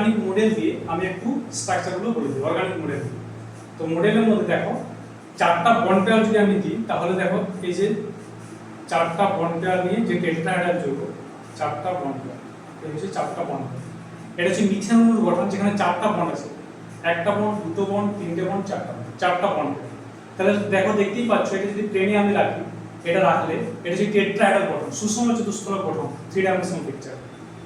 Organic model দিয়ে আমি একটু স্ট্রাকচারগুলো বলে দিই অর্গানিক মডেল দিয়ে। তো মডেলের মধ্যে দেখো চারটা বন্ড পেয়ার যদি আমি দিই তাহলে দেখো এই যে চারটা বন্ড পেয়ার নিয়ে যে টেট্রাহেড্রাল যৌগ চারটা বন্ড পেয়ার, এই হচ্ছে চারটা বন্ড পেয়ার। এটা হচ্ছে মিথেন অণুর গঠন যেখানে চারটা বন্ড আছে, একটা বন্ড, দুটো বন্ড, তিনটে বন্ড, চারটা বন্ড পেয়ার। তাহলে দেখো দেখতেই পাচ্ছ এটা যদি প্লেনে আমি রাখি, এটা রাখলে এটা হচ্ছে টেট্রাহেড্রাল গঠন, সুষম চতুষ্ফলক গঠন, 3 ডাইমেনশনাল পিকচার।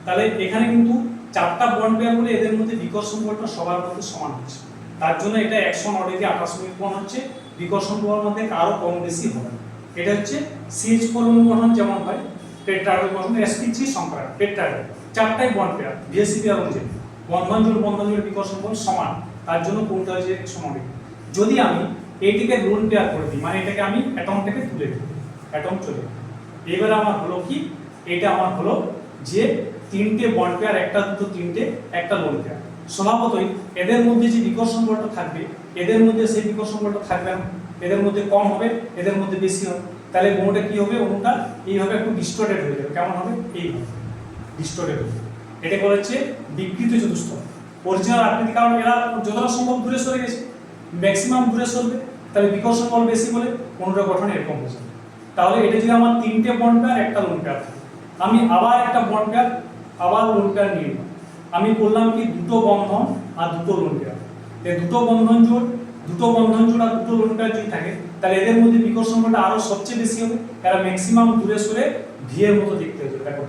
তাহলে এখানে কিন্তু চারটা বন্ড পেয়ার বলে এদের মধ্যে বিকর্ষণ বলটা সবার মধ্যে সমান হচ্ছে, তার জন্য এটা 128 কোণ হচ্ছে, বিকর্ষণ বলের মধ্যে কারো কম বেশি হবে না। এটা হচ্ছে CH4 অণু গঠন যেমন হয় টেট্রাহেড্রাল গঠন, sp3 সংকর টেট্রাহেড্রাল, চারটাই বন্ড পেয়ার VSEP অনুযায়ী বন্ধন জোড় বিকর্ষণ বল সমান, তার জন্য কোণটা হচ্ছে 128। যদি আমি এইটিকে লোন পেয়ার করে দিই, মানে এটাকে আমি অ্যাটম থেকে তুলে দিই, অ্যাটম চলে গেল। এবারে আমার হলো কি, এটা আমার হলো যে তিনটে বন্ড পেয়ার, একটা দুটো তিনটে, একটা লোন পেয়ার। স্বভাবতই এদের মধ্যে যে বিকর্ষণ বলটা থাকবে, এদের মধ্যে সেই বিকর্ষণ বলটা থাকবে না, এদের মধ্যে কম হবে, এদের মধ্যে বেশি হবে। তাহলে অণুটা কি হবে, অণুটা এইভাবে একটু ডিস্টর্টেড হয়ে যাবে। কেমন হবে, এইভাবে ডিস্টর্টেড হবে। এটা বলা হচ্ছে বিকৃত চতুষ্ফলক। অরিজিনাল আকৃতি, কারণ এরা যতটা সম্ভব দূরে সরে গেছে, ম্যাক্সিমাম দূরে সরবে, তাহলে বিকর্ষণ বল বেশি বলে অণুটার গঠন এরকম হয়ে যাবে। তাহলে এটা যদি আমার তিনটে বন্ড পেয়ার, একটা লোন পেয়ার থাকে, আমি আবার একটা বন্ড পেয়ার, আবার লোন পেয়ার নিয়ে নিলাম। আমি বললাম কি দুটো বন্ধন আর দুটো লোন পেয়ার, এই দুটো বন্ধন জোড় আর দুটো লোন পেয়ার যদি থাকে, তাহলে এদের মধ্যে বিকর্ষণ বলটা আরো সবচেয়ে বেশি হবে। এরা ম্যাক্সিমাম দূরে সরে ভি এর মতো দেখতে হবে। দেখো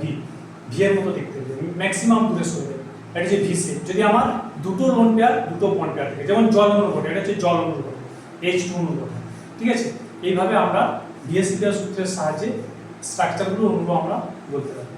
ভি এর মতো দেখতে হবে, ম্যাক্সিমাম দূরে সরে। এটা যে ভি শেপ। যদি আমার দুটো লোন পেয়ার, দুটো বন্ড পেয়ার থাকে, যেমন জল অণু গঠন, এটা হচ্ছে জল অণু গঠন, H2 অণু গঠন। ঠিক আছে, এইভাবে আমরা VSEP সূত্রের সাহায্যে স্ট্রাকচারগুলো অণুগুলো আমরা বলতে পারি।